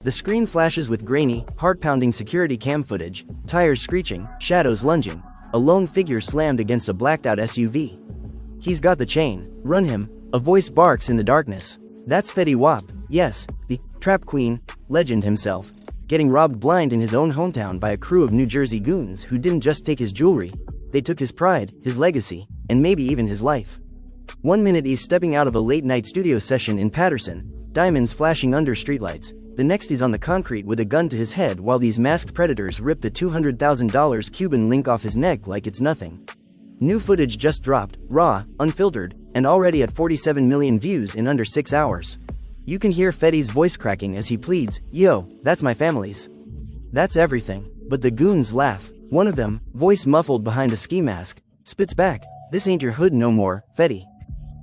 The screen flashes with grainy, heart-pounding security cam footage, tires screeching, shadows lunging, a lone figure slammed against a blacked-out SUV. He's got the chain. Run him, a voice barks in the darkness. That's Fetty Wap, yes, the trap queen legend himself, getting robbed blind in his own hometown by a crew of New Jersey goons who didn't just take his jewelry, they took his pride, his legacy, and maybe even his life. 1 minute he's stepping out of a late-night studio session in Paterson, diamonds flashing under streetlights. The next he's on the concrete with a gun to his head while these masked predators rip the $200,000 Cuban link off his neck like it's nothing. New footage just dropped, raw, unfiltered, and already at 47 million views in under 6 hours. You can hear Fetty's voice cracking as he pleads, "Yo, that's my family's." That's everything. But the goons laugh. One of them, voice muffled behind a ski mask, spits back, "This ain't your hood no more, Fetty.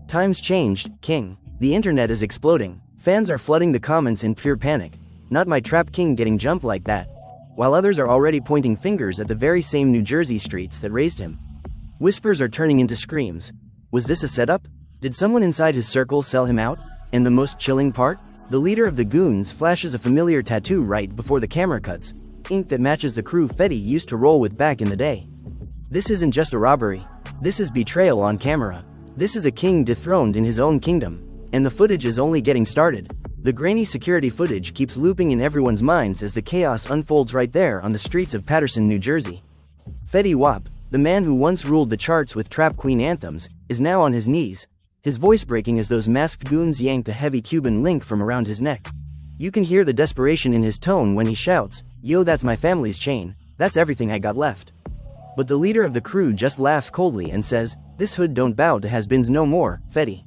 Times changed, king." The internet is exploding. Fans are flooding the comments in pure panic. Not my trap king getting jumped like that. While others are already pointing fingers at the very same New Jersey streets that raised him. Whispers are turning into screams. Was this a setup? Did someone inside his circle sell him out? And the most chilling part? The leader of the goons flashes a familiar tattoo right before the camera cuts. Ink that matches the crew Fetty used to roll with back in the day. This isn't just a robbery. This is betrayal on camera. This is a king dethroned in his own kingdom. And the footage is only getting started. The grainy security footage keeps looping in everyone's minds as the chaos unfolds right there on the streets of Paterson, New Jersey. Fetty Wap, the man who once ruled the charts with trap queen anthems, is now on his knees, his voice breaking as those masked goons yank the heavy Cuban link from around his neck. You can hear the desperation in his tone when he shouts, "Yo, that's my family's chain, that's everything I got left." But the leader of the crew just laughs coldly and says, "This hood don't bow to has-beens no more, Fetty.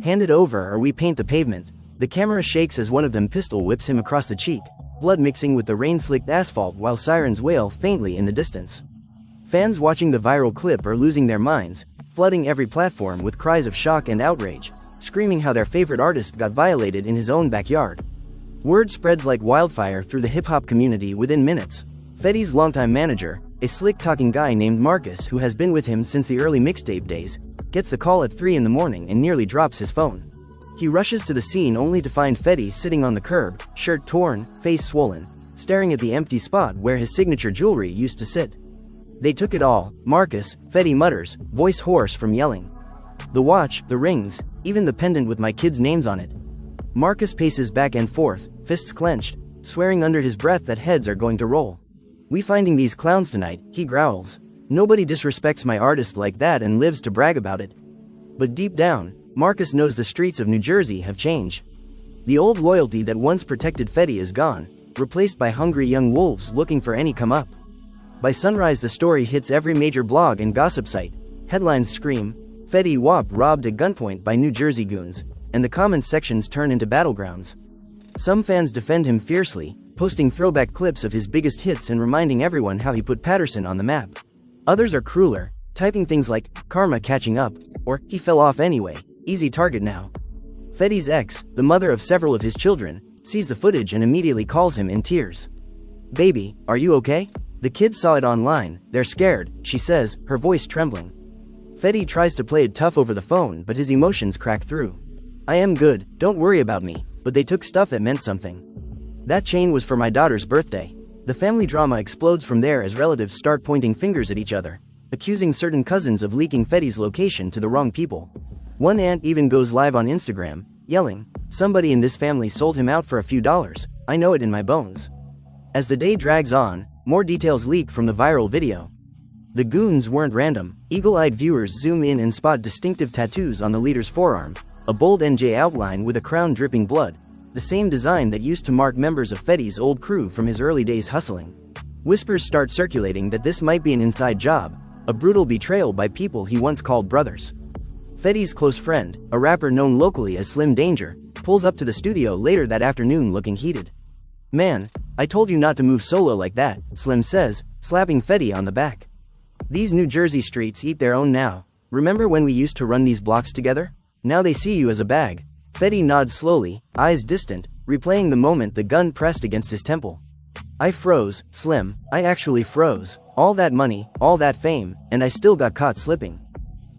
Hand it over or we paint the pavement." The camera shakes as one of them pistol whips him across the cheek, blood mixing with the rain-slicked asphalt while sirens wail faintly in the distance. Fans watching the viral clip are losing their minds, flooding every platform with cries of shock and outrage, screaming how their favorite artist got violated in his own backyard. Word spreads like wildfire through the hip-hop community within minutes. Fetty's longtime manager, a slick-talking guy named Marcus who has been with him since the early mixtape days, gets the call at 3 in the morning and nearly drops his phone. He rushes to the scene only to find Fetty sitting on the curb, shirt torn, face swollen, staring at the empty spot where his signature jewelry used to sit. "They took it all, Marcus," Fetty mutters, voice hoarse from yelling. "The watch, the rings, even the pendant with my kids' names on it." Marcus paces back and forth, fists clenched, swearing under his breath that heads are going to roll. "We finding these clowns tonight," he growls. "Nobody disrespects my artist like that and lives to brag about it." But deep down, Marcus knows the streets of New Jersey have changed. The old loyalty that once protected Fetty is gone, replaced by hungry young wolves looking for any come up. By sunrise the story hits every major blog and gossip site. Headlines scream, "Fetty Wap robbed at gunpoint by New Jersey goons," and the comments sections turn into battlegrounds. Some fans defend him fiercely, posting throwback clips of his biggest hits and reminding everyone how he put Paterson on the map. Others are crueler, typing things like, "Karma catching up," or "He fell off anyway, easy target now." Fetty's ex, the mother of several of his children, sees the footage and immediately calls him in tears. "Baby, are you okay?" The kids saw it online, they're scared, she says, her voice trembling. Fetty tries to play it tough over the phone but his emotions crack through. "I am good, don't worry about me, but they took stuff that meant something. That chain was for my daughter's birthday." The family drama explodes from there as relatives start pointing fingers at each other, accusing certain cousins of leaking Fetty's location to the wrong people. One aunt even goes live on Instagram, yelling, "Somebody in this family sold him out for a few dollars, I know it in my bones." As the day drags on, more details leak from the viral video. The goons weren't random. Eagle-eyed viewers zoom in and spot distinctive tattoos on the leader's forearm, a bold NJ outline with a crown dripping blood, the same design that used to mark members of Fetty's old crew from his early days hustling. Whispers start circulating that this might be an inside job, a brutal betrayal by people he once called brothers. Fetty's close friend, a rapper known locally as Slim Danger, pulls up to the studio later that afternoon looking heated. "Man, I told you not to move solo like that," Slim says, slapping Fetty on the back. "These New Jersey streets eat their own now. Remember when we used to run these blocks together? Now they see you as a bag." Fetty nods slowly, eyes distant, replaying the moment the gun pressed against his temple. "I froze, Slim, I actually froze. All that money, all that fame, and I still got caught slipping."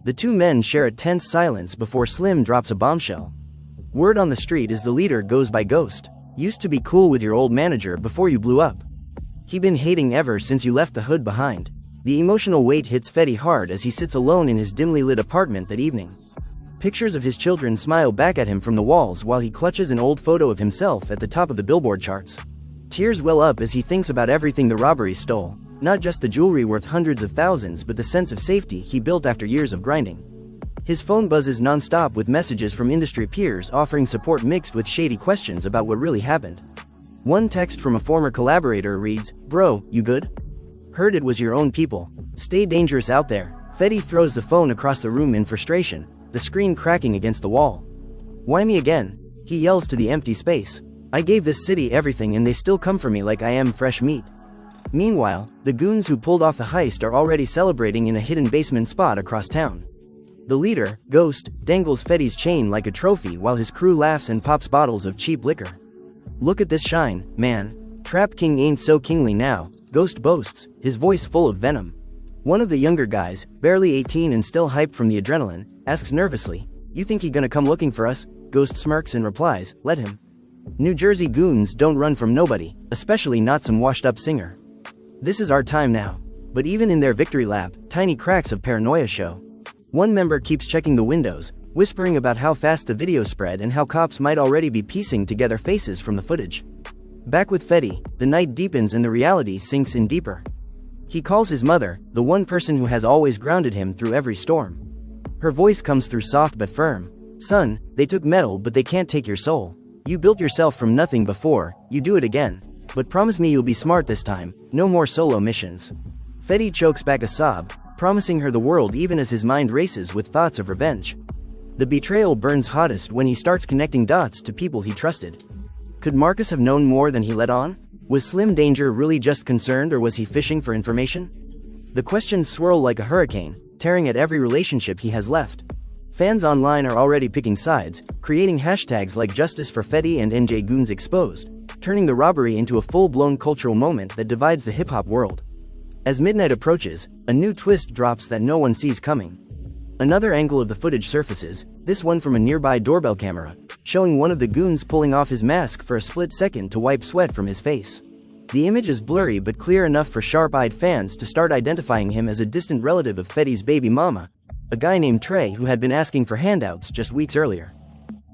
The two men share a tense silence before Slim drops a bombshell. Word on the street is the leader goes by Ghost. Used to be cool with your old manager before you blew up. He been hating ever since you left the hood behind. The emotional weight hits Fetty hard as he sits alone in his dimly lit apartment that evening. Pictures of his children smile back at him from the walls while he clutches an old photo of himself at the top of the Billboard charts. Tears well up as he thinks about everything the robbery stole, not just the jewelry worth hundreds of thousands but the sense of safety he built after years of grinding. His phone buzzes non-stop with messages from industry peers offering support mixed with shady questions about what really happened. One text from a former collaborator reads, "Bro, you good? Heard it was your own people. Stay dangerous out there." Fetty throws the phone across the room in frustration, the screen cracking against the wall. "Why me again?" he yells to the empty space. "I gave this city everything and they still come for me like I am fresh meat." Meanwhile, the goons who pulled off the heist are already celebrating in a hidden basement spot across town. The leader, Ghost, dangles Fetty's chain like a trophy while his crew laughs and pops bottles of cheap liquor. "Look at this shine, man. Trap King ain't so kingly now," Ghost boasts, his voice full of venom. One of the younger guys, barely 18 and still hyped from the adrenaline, asks nervously, "You think he gonna come looking for us?" Ghost smirks and replies, "Let him. New Jersey goons don't run from nobody, especially not some washed-up singer. This is our time now." But even in their victory lap, tiny cracks of paranoia show. One member keeps checking the windows, whispering about how fast the video spread and how cops might already be piecing together faces from the footage. Back with Fetty, the night deepens and the reality sinks in deeper. He calls his mother, the one person who has always grounded him through every storm. Her voice comes through soft but firm. "Son, they took metal but they can't take your soul. You built yourself from nothing before, you do it again. But promise me you'll be smart this time, no more solo missions." Fetty chokes back a sob, promising her the world even as his mind races with thoughts of revenge. The betrayal burns hottest when he starts connecting dots to people he trusted. Could Marcus have known more than he let on? Was Slim Danger really just concerned or was he fishing for information? The questions swirl like a hurricane, tearing at every relationship he has left. Fans online are already picking sides, creating hashtags like Justice for Fetty and NJ Goons Exposed, turning the robbery into a full-blown cultural moment that divides the hip-hop world. As midnight approaches, a new twist drops that no one sees coming. Another angle of the footage surfaces, this one from a nearby doorbell camera, showing one of the goons pulling off his mask for a split second to wipe sweat from his face. The image is blurry but clear enough for sharp-eyed fans to start identifying him as a distant relative of Fetty's baby mama, a guy named Trey who had been asking for handouts just weeks earlier.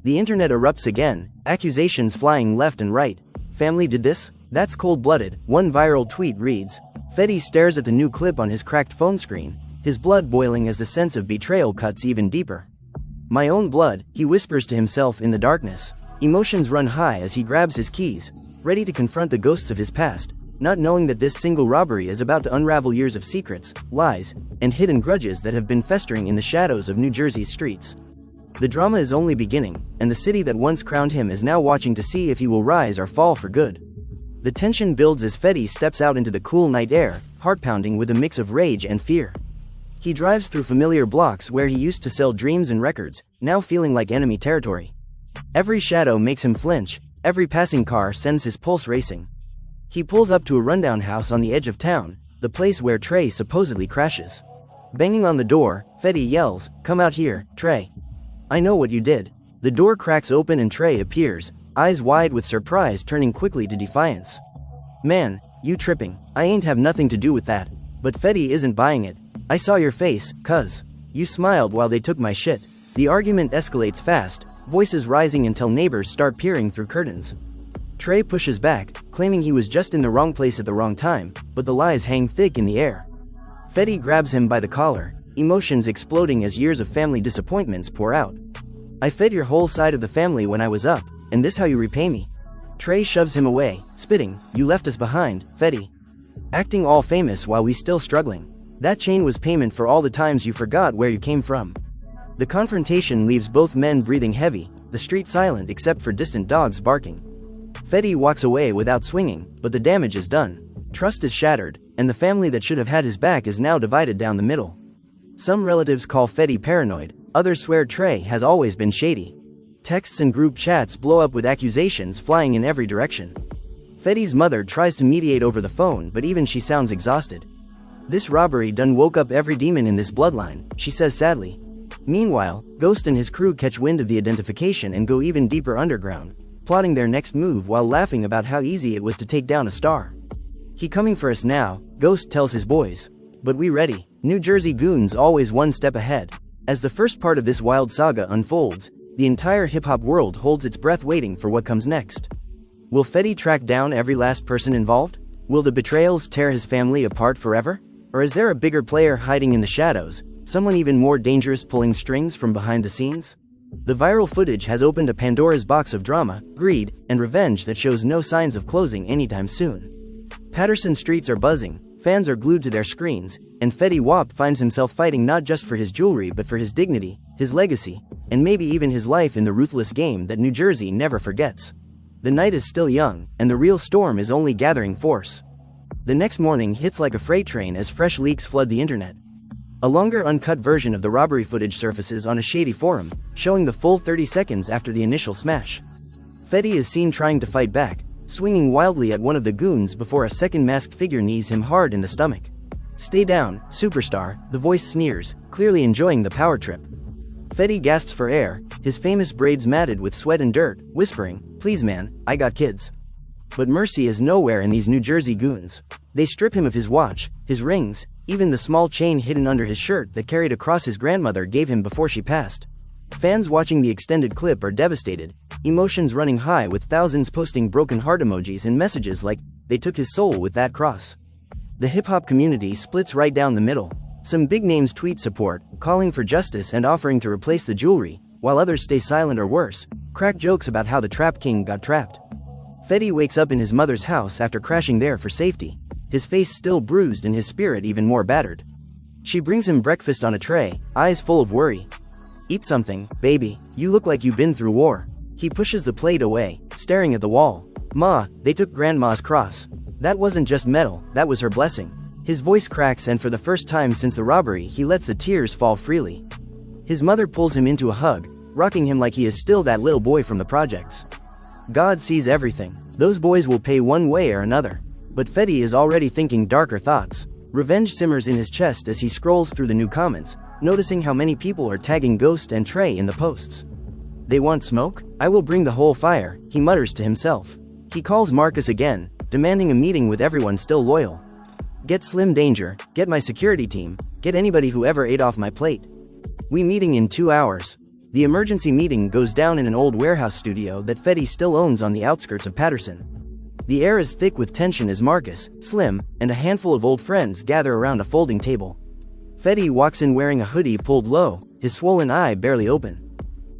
The internet erupts again, accusations flying left and right. "Family did this? That's cold-blooded," one viral tweet reads. Fetty stares at the new clip on his cracked phone screen, his blood boiling as the sense of betrayal cuts even deeper. "My own blood," he whispers to himself in the darkness. Emotions run high as he grabs his keys, ready to confront the ghosts of his past, not knowing that this single robbery is about to unravel years of secrets, lies, and hidden grudges that have been festering in the shadows of New Jersey's streets. The drama is only beginning, and the city that once crowned him is now watching to see if he will rise or fall for good. The tension builds as Fetty steps out into the cool night air, heart-pounding with a mix of rage and fear. He drives through familiar blocks where he used to sell dreams and records, now feeling like enemy territory. Every shadow makes him flinch, every passing car sends his pulse racing. He pulls up to a rundown house on the edge of town, the place where Trey supposedly crashes. Banging on the door, Fetty yells, "Come out here, Trey. I know what you did." The door cracks open and Trey appears, eyes wide with surprise turning quickly to defiance. "Man, you tripping. I ain't have nothing to do with that." But Fetty isn't buying it. "I saw your face, cuz. You smiled while they took my shit." The argument escalates fast, voices rising until neighbors start peering through curtains. Trey pushes back, claiming he was just in the wrong place at the wrong time, but the lies hang thick in the air. Fetty grabs him by the collar, emotions exploding as years of family disappointments pour out. "I fed your whole side of the family when I was up, and this how you repay me?" Trey shoves him away, spitting, "You left us behind, Fetty. Acting all famous while we still struggling. That chain was payment for all the times you forgot where you came from." The confrontation leaves both men breathing heavy, the street silent except for distant dogs barking. Fetty walks away without swinging, but the damage is done. Trust is shattered, and the family that should have had his back is now divided down the middle. Some relatives call Fetty paranoid, others swear Trey has always been shady. Texts and group chats blow up with accusations flying in every direction. Fetty's mother tries to mediate over the phone but even she sounds exhausted. "This robbery done woke up every demon in this bloodline," she says sadly. Meanwhile, Ghost and his crew catch wind of the identification and go even deeper underground. plotting their next move while laughing about how easy it was to take down a star. "He coming for us now," Ghost tells his boys. "But we ready." New Jersey Goons always one step ahead. As the first part of this wild saga unfolds, the entire hip-hop world holds its breath waiting for what comes next. Will Fetty track down every last person involved? Will the betrayals tear his family apart forever? Or is there a bigger player hiding in the shadows, someone even more dangerous pulling strings from behind the scenes? The viral footage has opened a Pandora's box of drama, greed, and revenge that shows no signs of closing anytime soon. Paterson streets are buzzing, fans are glued to their screens, and Fetty Wap finds himself fighting not just for his jewelry but for his dignity, his legacy, and maybe even his life in the ruthless game that New Jersey never forgets. The night is still young, and the real storm is only gathering force. The next morning hits like a freight train as fresh leaks flood the internet. A longer uncut version of the robbery footage surfaces on a shady forum, showing the full 30 seconds after the initial smash. Fetty is seen trying to fight back, swinging wildly at one of the goons before a second masked figure knees him hard in the stomach. "Stay down, superstar," the voice sneers, clearly enjoying the power trip. Fetty gasps for air, his famous braids matted with sweat and dirt, whispering, "Please man, I got kids." But mercy is nowhere in these New Jersey goons. They strip him of his watch, his rings, even the small chain hidden under his shirt that carried a cross his grandmother gave him before she passed. Fans watching the extended clip are devastated, emotions running high with thousands posting broken heart emojis and messages like, "They took his soul with that cross." The hip-hop community splits right down the middle. Some big names tweet support, calling for justice and offering to replace the jewelry, while others stay silent or worse, crack jokes about how the Trap King got trapped. Fetty wakes up in his mother's house after crashing there for safety, his face still bruised and his spirit even more battered. She brings him breakfast on a tray, eyes full of worry. "Eat something, baby, you look like you've been through war." He pushes the plate away, staring at the wall. "Ma, they took Grandma's cross. That wasn't just metal, that was her blessing." His voice cracks and for the first time since the robbery he lets the tears fall freely. His mother pulls him into a hug, rocking him like he is still that little boy from the projects. God sees everything. Those boys will pay one way or another. But Fetty is already thinking darker thoughts. Revenge simmers in his chest as he scrolls through the new comments, noticing how many people are tagging Ghost and Trey in the posts. "They want smoke? I will bring the whole fire," he mutters to himself. He calls Marcus again, demanding a meeting with everyone still loyal. "Get Slim Danger, get my security team, get anybody who ever ate off my plate. We meeting in 2 hours." The emergency meeting goes down in an old warehouse studio that Fetty still owns on the outskirts of Paterson. The air is thick with tension as Marcus, Slim, and a handful of old friends gather around a folding table. Fetty walks in wearing a hoodie pulled low, his swollen eye barely open.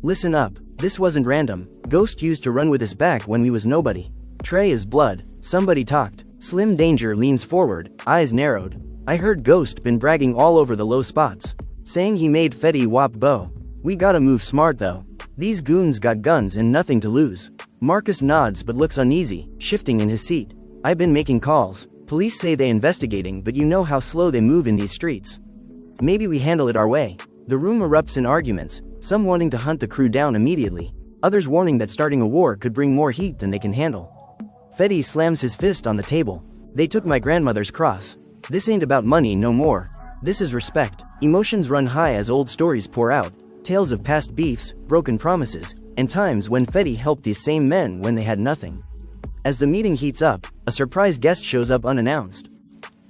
"Listen up, this wasn't random. Ghost used to run with us back when we was nobody. Trey is blood, somebody talked." Slim Danger leans forward, eyes narrowed. "I heard Ghost been bragging all over the low spots, saying he made Fetty Wap bow. We gotta move smart though. These goons got guns and nothing to lose." Marcus nods but looks uneasy, shifting in his seat. "I've been making calls. Police say they investigating but you know how slow they move in these streets. Maybe we handle it our way." The room erupts in arguments, some wanting to hunt the crew down immediately, others warning that starting a war could bring more heat than they can handle. Fetty slams his fist on the table. "They took my grandmother's cross. This ain't about money no more. This is respect." Emotions run high as old stories pour out, tales of past beefs, broken promises, and times when Fetty helped these same men when they had nothing. As the meeting heats up, a surprise guest shows up unannounced.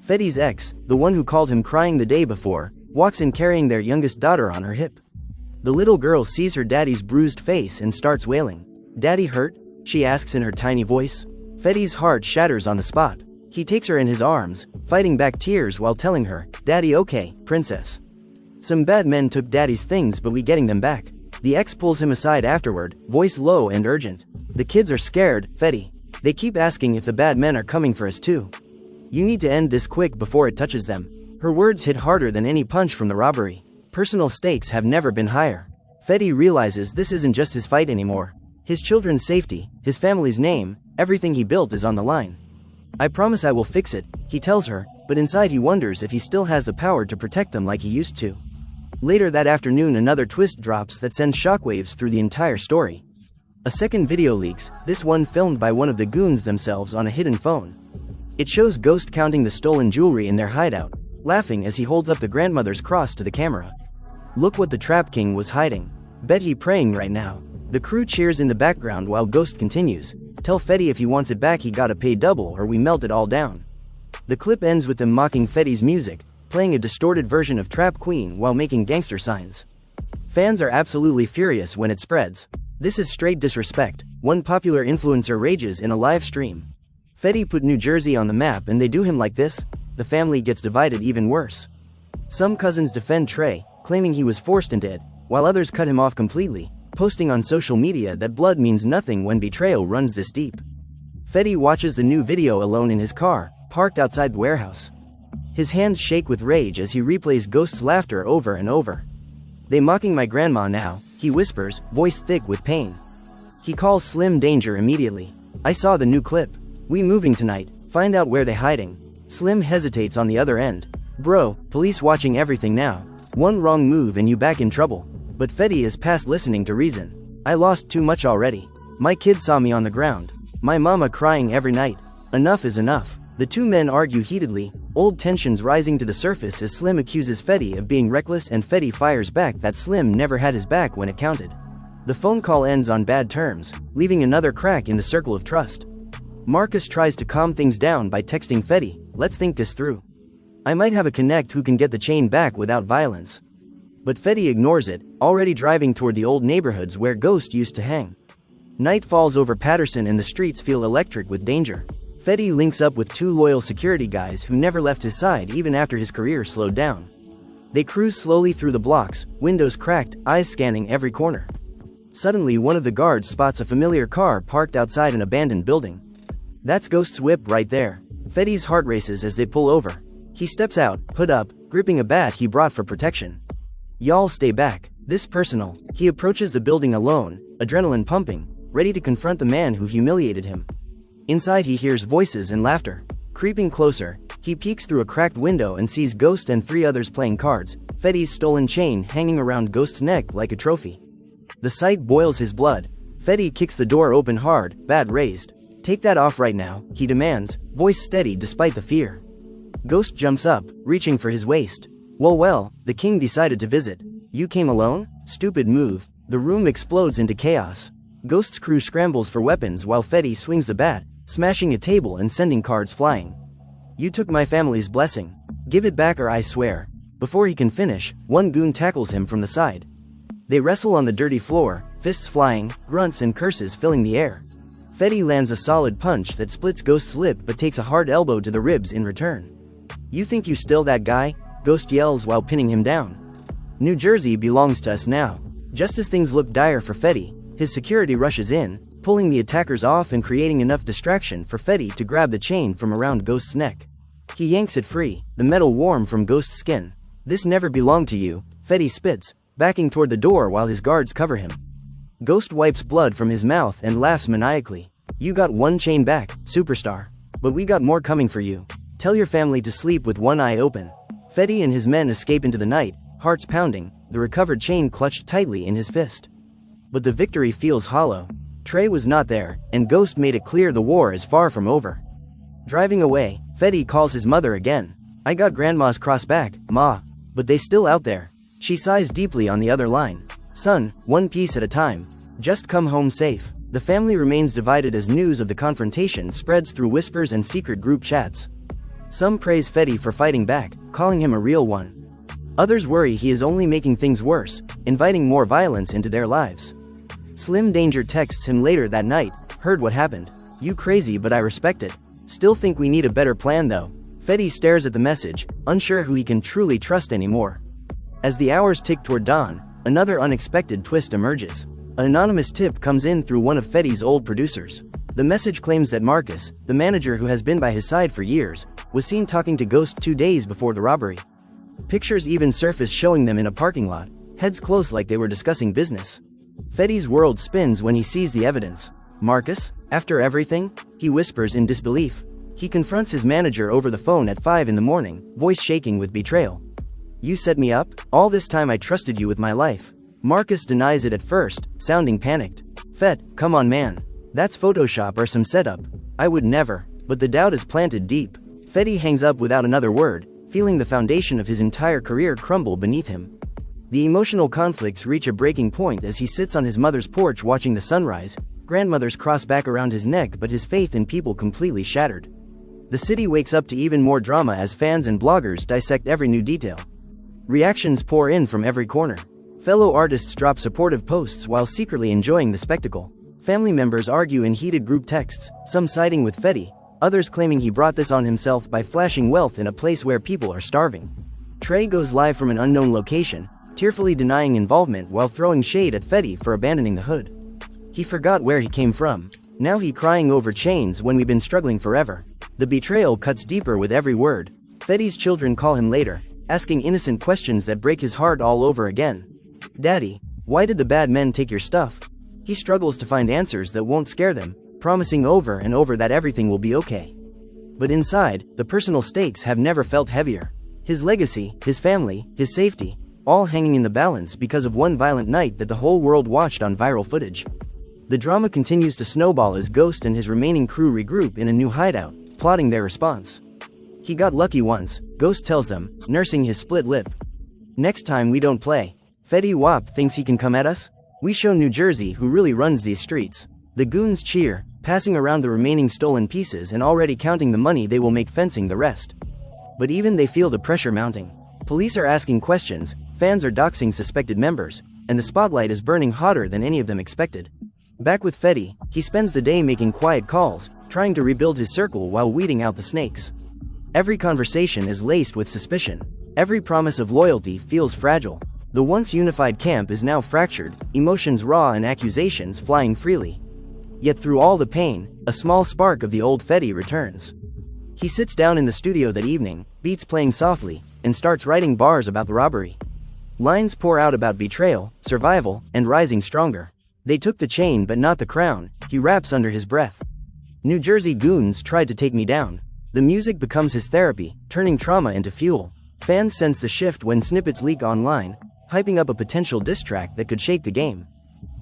Fetty's ex, the one who called him crying the day before, walks in carrying their youngest daughter on her hip. The little girl sees her daddy's bruised face and starts wailing. "Daddy hurt?" she asks in her tiny voice. Fetty's heart shatters on the spot. He takes her in his arms, fighting back tears while telling her, "Daddy okay, princess. Some bad men took daddy's things but we getting them back." The ex pulls him aside afterward, voice low and urgent. "The kids are scared, Fetty. They keep asking if the bad men are coming for us too. You need to end this quick before it touches them." Her words hit harder than any punch from the robbery. Personal stakes have never been higher. Fetty realizes this isn't just his fight anymore. His children's safety, his family's name, everything he built is on the line. "I promise I will fix it," he tells her, but inside he wonders if he still has the power to protect them like he used to. Later that afternoon another twist drops that sends shockwaves through the entire story. A second video leaks, this one filmed by one of the goons themselves on a hidden phone. It shows Ghost counting the stolen jewelry in their hideout, laughing as he holds up the grandmother's cross to the camera. "Look what the Trap King was hiding. Bet he praying right now." The crew cheers in the background while Ghost continues, "Tell Fetty if he wants it back he gotta pay double or we melt it all down." The clip ends with them mocking Fetty's music, playing a distorted version of Trap Queen while making gangster signs. Fans are absolutely furious when it spreads. "This is straight disrespect," one popular influencer rages in a live stream. "Fetty put New Jersey on the map and they do him like this?" The family gets divided even worse. Some cousins defend Trey, claiming he was forced into it, while others cut him off completely, posting on social media that blood means nothing when betrayal runs this deep. Fetty watches the new video alone in his car, parked outside the warehouse. His hands shake with rage as he replays Ghost's laughter over and over. "They mocking my grandma now," he whispers, voice thick with pain. He calls Slim danger immediately. "I saw the new clip. We moving tonight, find out where they hiding." Slim hesitates on the other end. "Bro, police watching everything now. One wrong move and you back in trouble." But Fetty is past listening to reason. "I lost too much already. My kid saw me on the ground. My mama crying every night. Enough is enough." The two men argue heatedly, old tensions rising to the surface as Slim accuses Fetty of being reckless and Fetty fires back that Slim never had his back when it counted. The phone call ends on bad terms, leaving another crack in the circle of trust. Marcus tries to calm things down by texting Fetty, "Let's think this through. I might have a connect who can get the chain back without violence." But Fetty ignores it, already driving toward the old neighborhoods where Ghost used to hang. Night falls over Patterson and the streets feel electric with danger. Fetty links up with two loyal security guys who never left his side even after his career slowed down. They cruise slowly through the blocks, windows cracked, eyes scanning every corner. Suddenly one of the guards spots a familiar car parked outside an abandoned building. That's Ghost's whip right there. Fetty's heart races as they pull over. He steps out, hood up, gripping a bat he brought for protection. "Y'all stay back. This personal." He approaches the building alone, adrenaline pumping, ready to confront the man who humiliated him. Inside he hears voices and laughter. Creeping closer, he peeks through a cracked window and sees Ghost and three others playing cards, Fetty's stolen chain hanging around Ghost's neck like a trophy. The sight boils his blood. Fetty kicks the door open hard, bat raised. "Take that off right now," he demands, voice steady despite the fear. Ghost jumps up, reaching for his waist. Well, the king decided to visit. "You came alone? Stupid move." The room explodes into chaos. Ghost's crew scrambles for weapons while Fetty swings the bat, smashing a table and sending cards flying. "You took my family's blessing. Give it back or I swear." Before he can finish, one goon tackles him from the side. They wrestle on the dirty floor, fists flying, grunts and curses filling the air. Fetty lands a solid punch that splits Ghost's lip but takes a hard elbow to the ribs in return. "You think you still that guy?" Ghost yells while pinning him down. "New Jersey belongs to us now." Just as things look dire for Fetty, his security rushes in, pulling the attackers off and creating enough distraction for Fetty to grab the chain from around Ghost's neck. He yanks it free, the metal warm from Ghost's skin. "This never belonged to you," Fetty spits, backing toward the door while his guards cover him. Ghost wipes blood from his mouth and laughs maniacally. "You got one chain back, superstar. But we got more coming for you. Tell your family to sleep with one eye open." Fetty and his men escape into the night, hearts pounding, the recovered chain clutched tightly in his fist. But the victory feels hollow. Trey was not there, and Ghost made it clear the war is far from over. Driving away, Fetty calls his mother again. "I got grandma's cross back, Ma. But they still out there." She sighs deeply on the other line. "Son, one piece at a time. Just come home safe." The family remains divided as news of the confrontation spreads through whispers and secret group chats. Some praise Fetty for fighting back, calling him a real one. Others worry he is only making things worse, inviting more violence into their lives. Slim Danger texts him later that night, "Heard what happened. You crazy but I respect it. Still think we need a better plan though." Fetty stares at the message, unsure who he can truly trust anymore. As the hours tick toward dawn, another unexpected twist emerges. An anonymous tip comes in through one of Fetty's old producers. The message claims that Marcus, the manager who has been by his side for years, was seen talking to Ghost 2 days before the robbery. Pictures even surface showing them in a parking lot, heads close like they were discussing business. Fetty's world spins when he sees the evidence. "Marcus? After everything?" he whispers in disbelief. He confronts his manager over the phone at 5 in the morning, voice shaking with betrayal. "You set me up? All this time I trusted you with my life." Marcus denies it at first, sounding panicked. "Fet, come on man. That's Photoshop or some setup. I would never." But the doubt is planted deep. Fetty hangs up without another word, feeling the foundation of his entire career crumble beneath him. The emotional conflicts reach a breaking point as he sits on his mother's porch watching the sunrise, grandmother's cross back around his neck, but his faith in people completely shattered. The city wakes up to even more drama as fans and bloggers dissect every new detail. Reactions pour in from every corner. Fellow artists drop supportive posts while secretly enjoying the spectacle. Family members argue in heated group texts, some siding with Fetty, others claiming he brought this on himself by flashing wealth in a place where people are starving. Trey goes live from an unknown location, tearfully denying involvement while throwing shade at Fetty for abandoning the hood. He forgot where he came from. Now he crying over chains when we've been struggling forever. The betrayal cuts deeper with every word. Fetty's children call him later, asking innocent questions that break his heart all over again. Daddy, why did the bad men take your stuff? He struggles to find answers that won't scare them, promising over and over that everything will be okay. But inside, the personal stakes have never felt heavier. His legacy, his family, his safety, all hanging in the balance because of one violent night that the whole world watched on viral footage. The drama continues to snowball as Ghost and his remaining crew regroup in a new hideout, plotting their response. He got lucky once, Ghost tells them, nursing his split lip. Next time we don't play. Fetty Wap thinks he can come at us? We show New Jersey who really runs these streets. The goons cheer, passing around the remaining stolen pieces and already counting the money they will make fencing the rest. But even they feel the pressure mounting. Police are asking questions, fans are doxing suspected members, and the spotlight is burning hotter than any of them expected. Back with Fetty, he spends the day making quiet calls, trying to rebuild his circle while weeding out the snakes. Every conversation is laced with suspicion. Every promise of loyalty feels fragile. The once unified camp is now fractured, emotions raw and accusations flying freely. Yet through all the pain, a small spark of the old Fetty returns. He sits down in the studio that evening, beats playing softly, and starts writing bars about the robbery. Lines pour out about betrayal, survival, and rising stronger. They took the chain but not the crown, he raps under his breath. New Jersey goons tried to take me down. The music becomes his therapy, turning trauma into fuel. Fans sense the shift when snippets leak online, hyping up a potential diss track that could shake the game.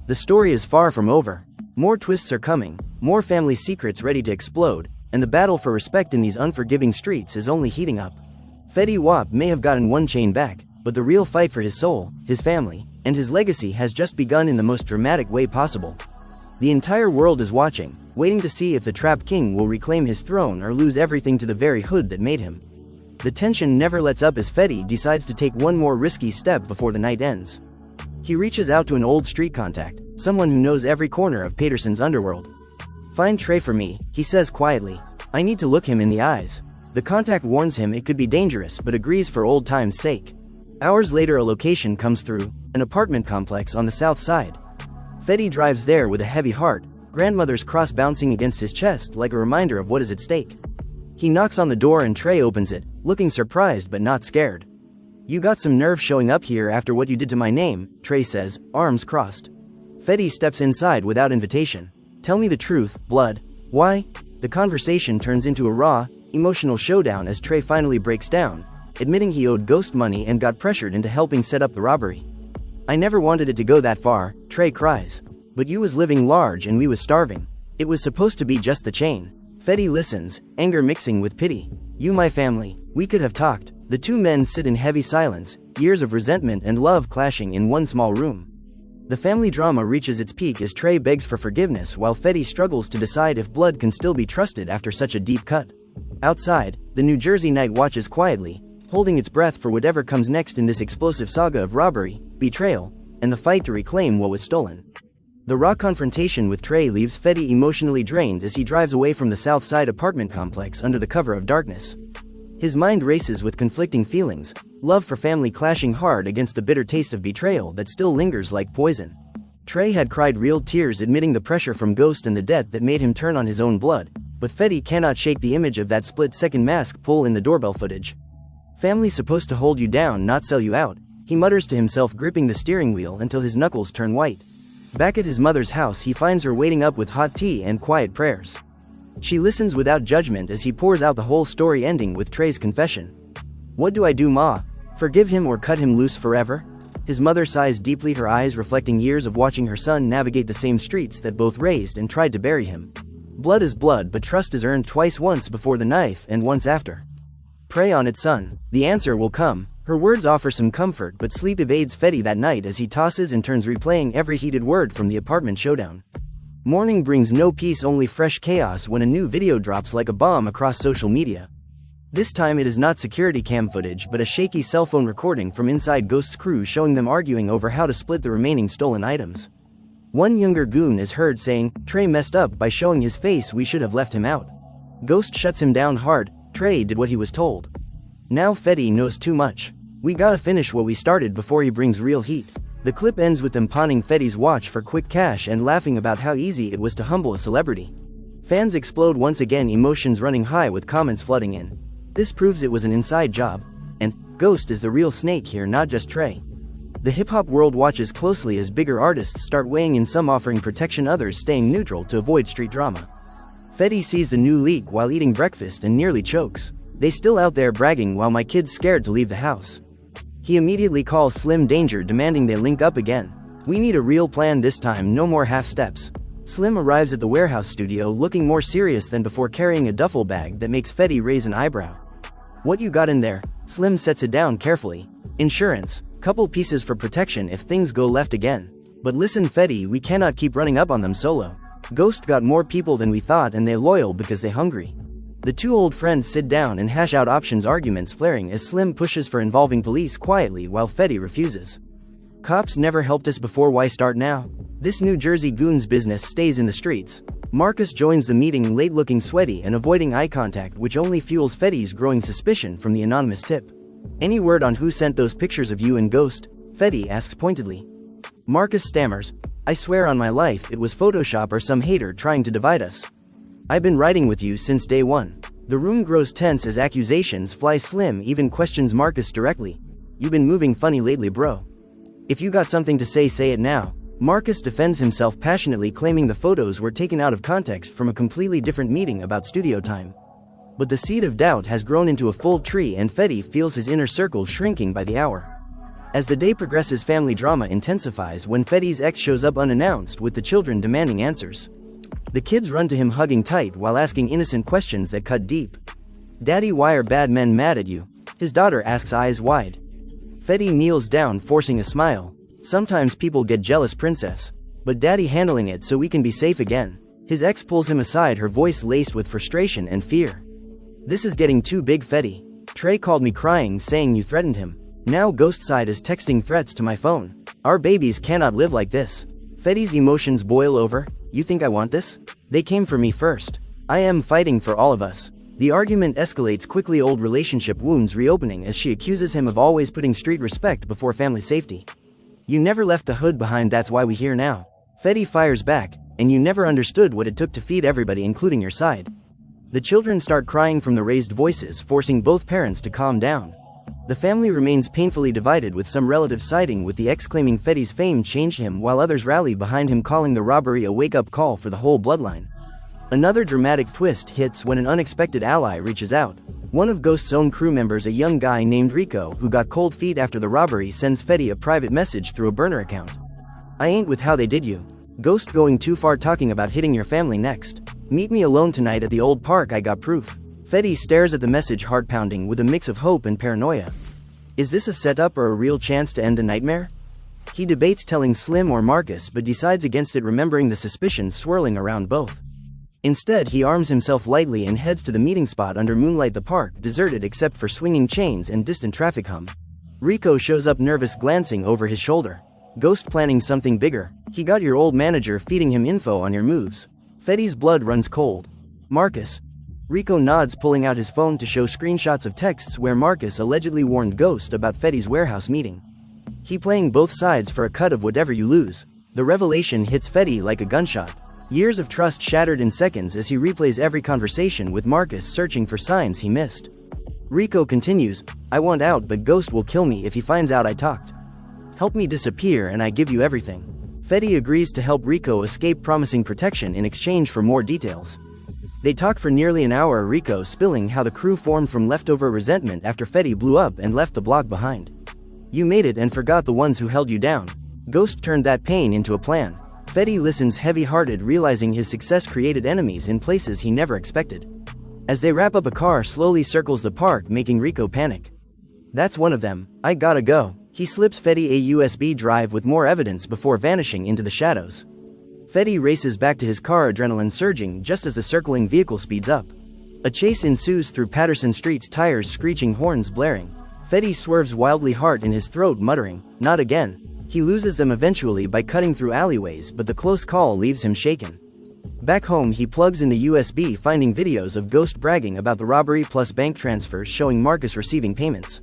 The story is far from over. More twists are coming, more family secrets ready to explode, and the battle for respect in these unforgiving streets is only heating up. Fetty Wap may have gotten one chain back, but the real fight for his soul, his family, and his legacy has just begun in the most dramatic way possible. The entire world is watching, waiting to see if the Trap King will reclaim his throne or lose everything to the very hood that made him. The tension never lets up as Fetty decides to take one more risky step before the night ends. He reaches out to an old street contact, someone who knows every corner of Paterson's underworld. "Find Trey for me," he says quietly. "I need to look him in the eyes." The contact warns him it could be dangerous but agrees for old time's sake. Hours later a location comes through, an apartment complex on the south side. Fetty drives there with a heavy heart, grandmother's cross bouncing against his chest like a reminder of what is at stake. He knocks on the door and Trey opens it, looking surprised but not scared. "You got some nerve showing up here after what you did to my name," Trey says, arms crossed. Fetty steps inside without invitation. "Tell me the truth, blood. Why?" The conversation turns into a raw, emotional showdown as Trey finally breaks down, admitting he owed Ghost money and got pressured into helping set up the robbery. "I never wanted it to go that far," Trey cries. "But you was living large and we was starving. It was supposed to be just the chain." Fetty listens, anger mixing with pity. "You my family, we could have talked." The two men sit in heavy silence, years of resentment and love clashing in one small room. The family drama reaches its peak as Trey begs for forgiveness while Fetty struggles to decide if blood can still be trusted after such a deep cut. Outside, the New Jersey night watches quietly, holding its breath for whatever comes next in this explosive saga of robbery, betrayal, and the fight to reclaim what was stolen. The raw confrontation with Trey leaves Fetty emotionally drained as he drives away from the South Side apartment complex under the cover of darkness. His mind races with conflicting feelings, love for family clashing hard against the bitter taste of betrayal that still lingers like poison. Trey had cried real tears admitting the pressure from Ghost and the debt that made him turn on his own blood, but Fetty cannot shake the image of that split-second mask pull in the doorbell footage. "Family's supposed to hold you down, not sell you out," he mutters to himself, gripping the steering wheel until his knuckles turn white. Back at his mother's house he finds her waiting up with hot tea and quiet prayers. She listens without judgment as he pours out the whole story ending with Trey's confession. "What do I do, Ma? Forgive him or cut him loose forever?" His mother sighs deeply, her eyes reflecting years of watching her son navigate the same streets that both raised and tried to bury him. Blood is blood, but trust is earned twice, once before the knife and once after. "Pray on it, son. The answer will come," Her words offer some comfort, but sleep evades Fetty that night as he tosses and turns, replaying every heated word from the apartment showdown. Morning brings no peace, only fresh chaos when a new video drops like a bomb across social media. This time it is not security cam footage but a shaky cell phone recording from inside Ghost's crew showing them arguing over how to split the remaining stolen items. One younger goon is heard saying, "Trey messed up by showing his face, we should have left him out." Ghost shuts him down hard. Trey did what he was told. Now Fetty knows too much. We gotta finish what we started before he brings real heat. The clip ends with them pawning Fetty's watch for quick cash and laughing about how easy it was to humble a celebrity. Fans explode once again, emotions running high with comments flooding in. This proves it was an inside job. And Ghost is the real snake here, not just Trey. The hip-hop world watches closely as bigger artists start weighing in, some offering protection, others staying neutral to avoid street drama. Fetty sees the new leak while eating breakfast and nearly chokes. "They still out there bragging while my kid's scared to leave the house." He immediately calls Slim danger, demanding they link up again. "We need a real plan this time, no more half steps." Slim arrives at the warehouse studio looking more serious than before, carrying a duffel bag that makes Fetty raise an eyebrow. "What you got in there?" Slim sets it down carefully. "Insurance. Couple pieces for protection if things go left again. But listen Fetty, we cannot keep running up on them solo. Ghost got more people than we thought and they loyal because they hungry." The two old friends sit down and hash out options, arguments flaring as Slim pushes for involving police quietly while Fetty refuses. "Cops never helped us before, why start now?" This New Jersey Goons business stays in the streets. Marcus joins the meeting late, looking sweaty and avoiding eye contact, which only fuels Fetty's growing suspicion from the anonymous tip. "Any word on who sent those pictures of you and Ghost?" Fetty asks pointedly. Marcus stammers, "I swear on my life it was Photoshop or some hater trying to divide us. I've been riding with you since day one." The room grows tense as accusations fly. Slim even questions Marcus directly. "You been moving funny lately, bro. If you got something to say it now." Marcus defends himself passionately, claiming the photos were taken out of context from a completely different meeting about studio time. But the seed of doubt has grown into a full tree and Fetty feels his inner circle shrinking by the hour. As the day progresses, family drama intensifies when Fetty's ex shows up unannounced with the children demanding answers. The kids run to him hugging tight while asking innocent questions that cut deep. "Daddy, why are bad men mad at you?" his daughter asks, eyes wide. Fetty kneels down, forcing a smile. "Sometimes people get jealous, princess. But Daddy handling it so we can be safe again." His ex pulls him aside, her voice laced with frustration and fear. "This is getting too big, Fetty. Trey called me crying saying you threatened him. Now Ghost side is texting threats to my phone. Our babies cannot live like this." Fetty's emotions boil over. "You think I want this? They came for me first. I am fighting for all of us." The argument escalates quickly, old relationship wounds reopening as she accuses him of always putting street respect before family safety. "You never left the hood behind, that's why we here now." Fetty fires back, "And you never understood what it took to feed everybody, including your side." The children start crying from the raised voices, forcing both parents to calm down. The family remains painfully divided, with some relatives siding with the ex, claiming Fetty's fame changed him, while others rally behind him, calling the robbery a wake-up call for the whole bloodline. Another dramatic twist hits when an unexpected ally reaches out. One of Ghost's own crew members, a young guy named Rico who got cold feet after the robbery, sends Fetty a private message through a burner account. "I ain't with how they did you. Ghost going too far talking about hitting your family next. Meet me alone tonight at the old park, I got proof." Fetty stares at the message, heart pounding with a mix of hope and paranoia. Is this a setup or a real chance to end the nightmare? He debates telling Slim or Marcus but decides against it, remembering the suspicions swirling around both. Instead, he arms himself lightly and heads to the meeting spot under moonlight, the park deserted except for swinging chains and distant traffic hum. Rico shows up, nervous, glancing over his shoulder. Ghost planning something bigger. He got your old manager feeding him info on your moves. Fetty's blood runs cold. Marcus. Rico nods, pulling out his phone to show screenshots of texts where Marcus allegedly warned Ghost about Fetty's warehouse meeting. He playing both sides for a cut of whatever you lose. The revelation hits Fetty like a gunshot. Years of trust shattered in seconds as he replays every conversation with Marcus, searching for signs he missed. Rico continues, "I want out, but Ghost will kill me if he finds out I talked. Help me disappear and I give you everything." Fetty agrees to help Rico escape, promising protection in exchange for more details. They talk for nearly an hour, Rico spilling how the crew formed from leftover resentment after Fetty blew up and left the block behind. "You made it and forgot the ones who held you down. Ghost turned that pain into a plan." Fetty listens heavy-hearted, realizing his success created enemies in places he never expected. As they wrap up, a car slowly circles the park, making Rico panic. That's one of them. I gotta go. He slips Fetty a USB drive with more evidence before vanishing into the shadows. Fetty races back to his car, adrenaline surging just as the circling vehicle speeds up. A chase ensues through Patterson Street's tires screeching, horns blaring. Fetty swerves wildly, heart in his throat, muttering, "Not again." He loses them eventually by cutting through alleyways, but the close call leaves him shaken. Back home, he plugs in the USB, finding videos of Ghost bragging about the robbery plus bank transfers showing Marcus receiving payments.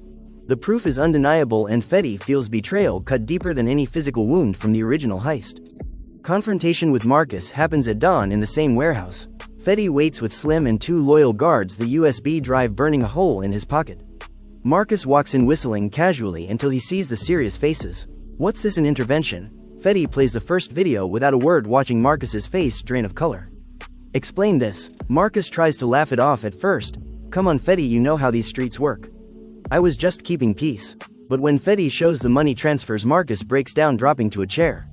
The proof is undeniable, and Fetty feels betrayal cut deeper than any physical wound from the original heist. Confrontation with Marcus happens at dawn in the same warehouse. Fetty waits with Slim and two loyal guards, the USB drive burning a hole in his pocket. Marcus walks in whistling casually until he sees the serious faces. "What's this, an intervention?" Fetty plays the first video without a word, watching Marcus's face drain of color. "Explain this." Marcus tries to laugh it off at first. "Come on, Fetty, you know how these streets work." "I was just keeping peace." But when Fetty shows the money transfers, Marcus breaks down, dropping to a chair.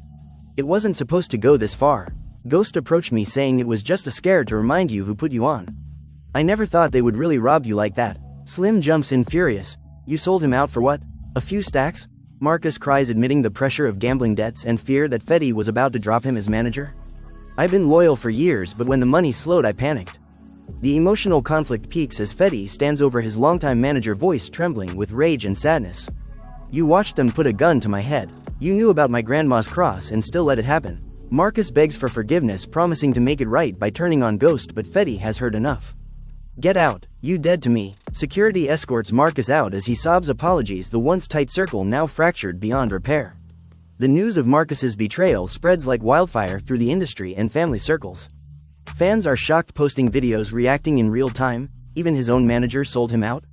"It wasn't supposed to go this far. Ghost approached me saying it was just a scare to remind you who put you on. I never thought they would really rob you like that." Slim jumps in furious. "You sold him out for what? A few stacks?" Marcus cries, admitting the pressure of gambling debts and fear that Fetty was about to drop him as manager. "I've been loyal for years, but when the money slowed, I panicked." The emotional conflict peaks as Fetty stands over his longtime manager, voice trembling with rage and sadness. "You watched them put a gun to my head. You knew about my grandma's cross and still let it happen." Marcus begs for forgiveness, promising to make it right by turning on Ghost, but Fetty has heard enough. "Get out, you dead to me." Security escorts Marcus out as he sobs apologies, the once tight circle now fractured beyond repair. The news of Marcus's betrayal spreads like wildfire through the industry and family circles. Fans are shocked, posting videos reacting in real time. Even his own manager sold him out?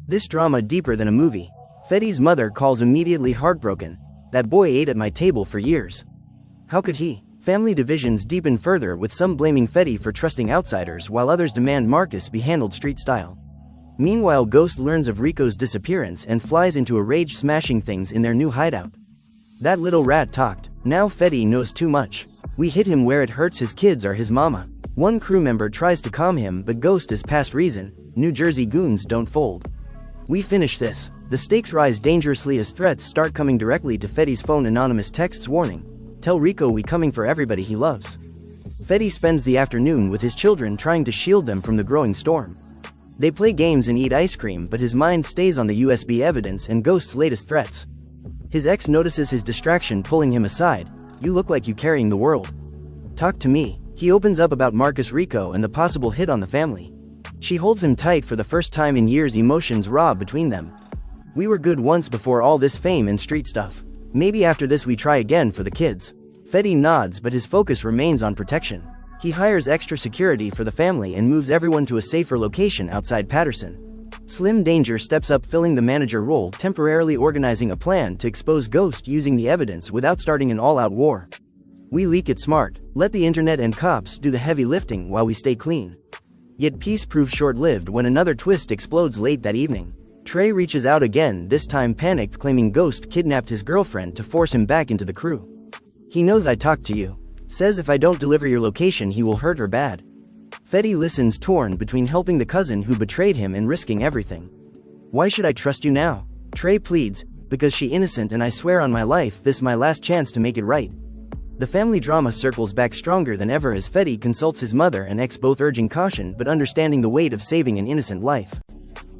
This drama deeper than a movie. Fetty's mother calls, immediately heartbroken. "That boy ate at my table for years. How could he?" Family divisions deepen further, with some blaming Fetty for trusting outsiders while others demand Marcus be handled street style. Meanwhile, Ghost learns of Rico's disappearance and flies into a rage, smashing things in their new hideout. "That little rat talked. Now Fetty knows too much. We hit him where it hurts. His kids are his mama." One crew member tries to calm him, but Ghost is past reason. New Jersey goons don't fold. "We finish this." The stakes rise dangerously as threats start coming directly to Fetty's phone. Anonymous texts warning, "Tell Rico we coming for everybody he loves." Fetty spends the afternoon with his children, trying to shield them from the growing storm. They play games and eat ice cream, but his mind stays on the USB evidence and Ghost's latest threats. His ex notices his distraction, pulling him aside. "You look like you carrying the world. Talk to me." He opens up about Marcus, Rico, and the possible hit on the family. She holds him tight for the first time in years, emotions raw between them. "We were good once before all this fame and street stuff. Maybe after this we try again for the kids." Fetty nods, but his focus remains on protection. He hires extra security for the family and moves everyone to a safer location outside Patterson. Slim Danger steps up, filling the manager role, temporarily organizing a plan to expose Ghost using the evidence without starting an all-out war. "We leak it smart. Let the internet and cops do the heavy lifting while we stay clean." Yet peace proves short-lived when another twist explodes late that evening. Trey reaches out again, this time panicked, claiming Ghost kidnapped his girlfriend to force him back into the crew. "He knows I talked to you. Says if I don't deliver your location he will hurt her bad." Fetty listens, torn between helping the cousin who betrayed him and risking everything. "Why should I trust you now?" Trey pleads, "Because she innocent and I swear on my life this my last chance to make it right." The family drama circles back stronger than ever as Fetty consults his mother and ex, both urging caution but understanding the weight of saving an innocent life.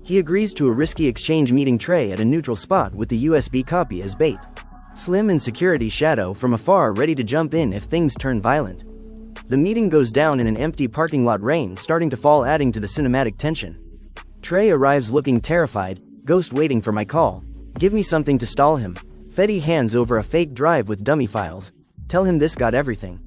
He agrees to a risky exchange, meeting Trey at a neutral spot with the USB copy as bait. Slim and security shadow from afar, ready to jump in if things turn violent. The meeting goes down in an empty parking lot, rain starting to fall, adding to the cinematic tension. Trey arrives looking terrified. "Ghost waiting for my call. Give me something to stall him." Fetty hands over a fake drive with dummy files. "Tell him this got everything.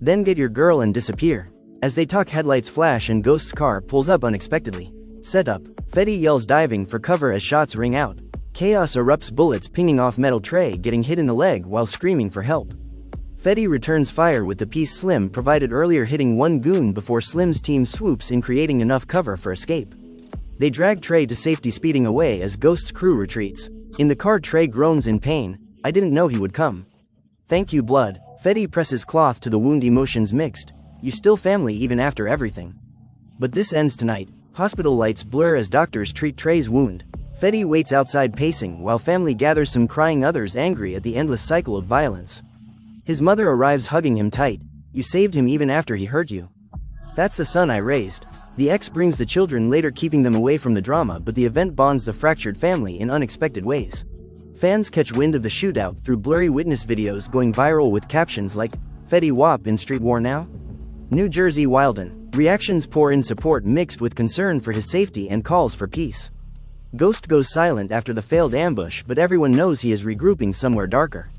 Then get your girl and disappear." As they talk, headlights flash and Ghost's car pulls up unexpectedly. "Set up." Fetty yells, diving for cover as shots ring out. Chaos erupts, bullets pinging off metal, Trey getting hit in the leg while screaming for help. Fetty returns fire with the piece Slim provided earlier, hitting one goon before Slim's team swoops in, creating enough cover for escape. They drag Trey to safety, speeding away as Ghost's crew retreats. In the car, Trey groans in pain. "I didn't know he would come." "Thank you, blood." Fetty presses cloth to the wound, emotions mixed. "You still family even after everything." But this ends tonight. Hospital lights blur as doctors treat Trey's wound. Fetty waits outside pacing while family gathers, some crying, others angry at the endless cycle of violence. His mother arrives hugging him tight. "You saved him even after he hurt you. That's the son I raised." The ex brings the children later, keeping them away from the drama, but the event bonds the fractured family in unexpected ways. Fans catch wind of the shootout through blurry witness videos going viral with captions like, "Fetty Wap in street war now?" New Jersey Wilden. Reactions pour in, support mixed with concern for his safety and calls for peace. Ghost goes silent after the failed ambush, but everyone knows he is regrouping somewhere darker.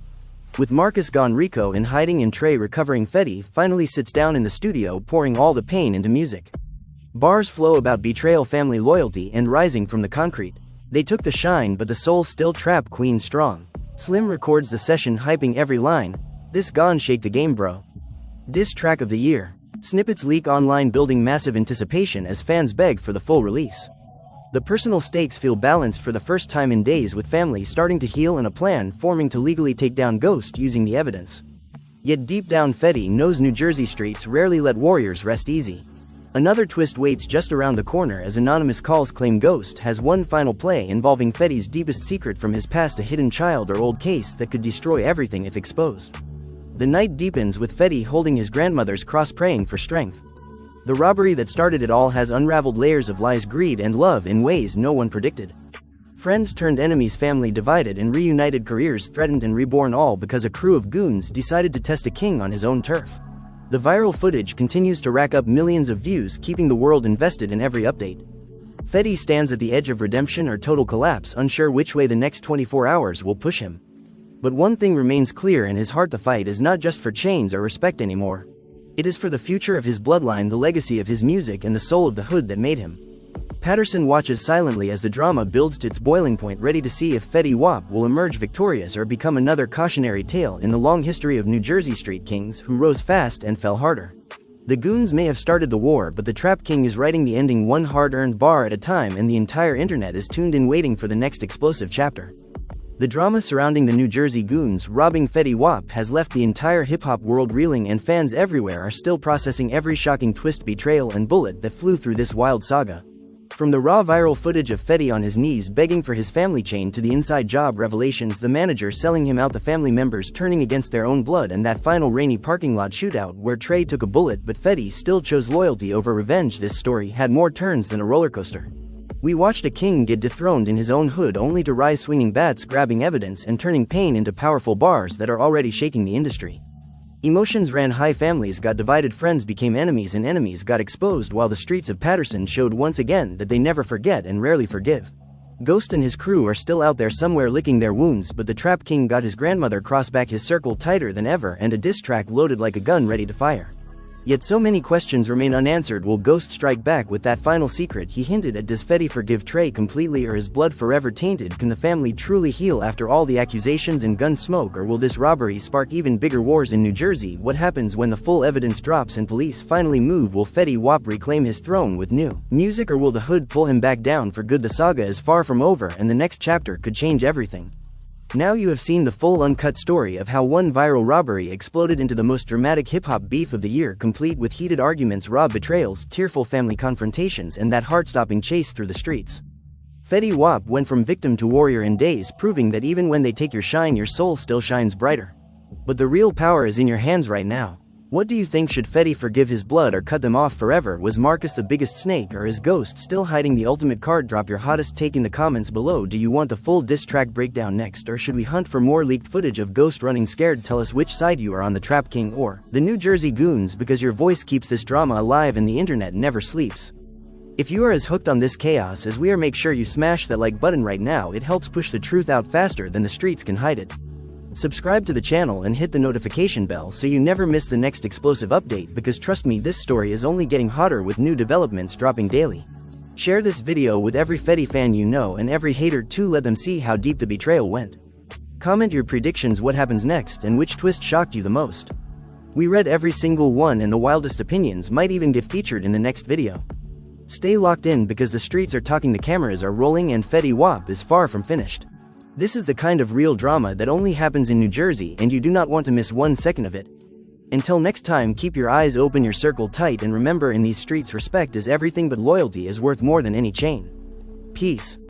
With Marcus gone, Rico in hiding, and Trey recovering, Fetty finally sits down in the studio, pouring all the pain into music. Bars flow about betrayal, family loyalty, and rising from the concrete. They took the shine, but the soul still trapped Queen strong. Slim records the session, hyping every line. "This gone shake the game, bro." Diss track of the year. Snippets leak online, building massive anticipation as fans beg for the full release. The personal stakes feel balanced for the first time in days, with family starting to heal and a plan forming to legally take down Ghost using the evidence. Yet deep down, Fetty knows New Jersey streets rarely let warriors rest easy. Another twist waits just around the corner as anonymous calls claim Ghost has one final play involving Fetty's deepest secret from his past, a hidden child or old case that could destroy everything if exposed. The night deepens with Fetty holding his grandmother's cross, praying for strength. The robbery that started it all has unraveled layers of lies, greed, and love in ways no one predicted. Friends turned enemies, family divided and reunited, careers threatened and reborn, all because a crew of goons decided to test a king on his own turf. The viral footage continues to rack up millions of views, keeping the world invested in every update. Fetty stands at the edge of redemption or total collapse, unsure which way the next 24 hours will push him. But one thing remains clear in his heart: the fight is not just for chains or respect anymore. It is for the future of his bloodline, the legacy of his music, and the soul of the hood that made him. Patterson watches silently as the drama builds to its boiling point, ready to see if Fetty Wap will emerge victorious or become another cautionary tale in the long history of New Jersey street kings who rose fast and fell harder. The goons may have started the war, but the Trap King is writing the ending, one hard-earned bar at a time, and the entire internet is tuned in, waiting for the next explosive chapter. The drama surrounding the New Jersey goons robbing Fetty Wap has left the entire hip-hop world reeling, and fans everywhere are still processing every shocking twist, betrayal, and bullet that flew through this wild saga. From the raw viral footage of Fetty on his knees begging for his family chain, to the inside job revelations, the manager selling him out, the family members turning against their own blood, and that final rainy parking lot shootout where Trey took a bullet but Fetty still chose loyalty over revenge, this story had more turns than a roller coaster. We watched a king get dethroned in his own hood, only to rise swinging bats, grabbing evidence, and turning pain into powerful bars that are already shaking the industry. Emotions ran high, families got divided, friends became enemies, and enemies got exposed, while the streets of Patterson showed once again that they never forget and rarely forgive. Ghost and his crew are still out there somewhere licking their wounds, but the Trap King got his grandmother crossed back, his circle tighter than ever, and a diss track loaded like a gun ready to fire. Yet so many questions remain unanswered. Will Ghost strike back with that final secret he hinted at? Does Fetty forgive Trey completely, or is blood forever tainted? Can the family truly heal after all the accusations and gun smoke, or will this robbery spark even bigger wars in New Jersey? What happens when the full evidence drops and police finally move? Will Fetty Wap reclaim his throne with new music, or will the hood pull him back down for good? The saga is far from over, and the next chapter could change everything. Now you have seen the full uncut story of how one viral robbery exploded into the most dramatic hip-hop beef of the year, complete with heated arguments, raw betrayals, tearful family confrontations, and that heart-stopping chase through the streets. Fetty Wap went from victim to warrior in days, proving that even when they take your shine, your soul still shines brighter. But the real power is in your hands right now. What do you think? Should Fetty forgive his blood or cut them off forever? Was Marcus the biggest snake, or is Ghost still hiding the ultimate card? Drop your hottest take in the comments below. Do you want the full diss track breakdown next, or should we hunt for more leaked footage of Ghost running scared? Tell us which side you are on, the Trap King or the New Jersey Goons, because your voice keeps this drama alive and the internet never sleeps. If you are as hooked on this chaos as we are, make sure you smash that like button right now. It helps push the truth out faster than the streets can hide it. Subscribe to the channel and hit the notification bell so you never miss the next explosive update, because trust me, this story is only getting hotter with new developments dropping daily. Share this video with every Fetty fan you know, and every hater too. Let them see how deep the betrayal went. Comment your predictions, what happens next, and which twist shocked you the most. We read every single one, and the wildest opinions might even get featured in the next video. Stay locked in, because the streets are talking, the cameras are rolling, and Fetty Wap is far from finished. This is the kind of real drama that only happens in New Jersey, and you do not want to miss 1 second of it. Until next time, keep your eyes open, your circle tight, and remember, in these streets respect is everything, but loyalty is worth more than any chain. Peace.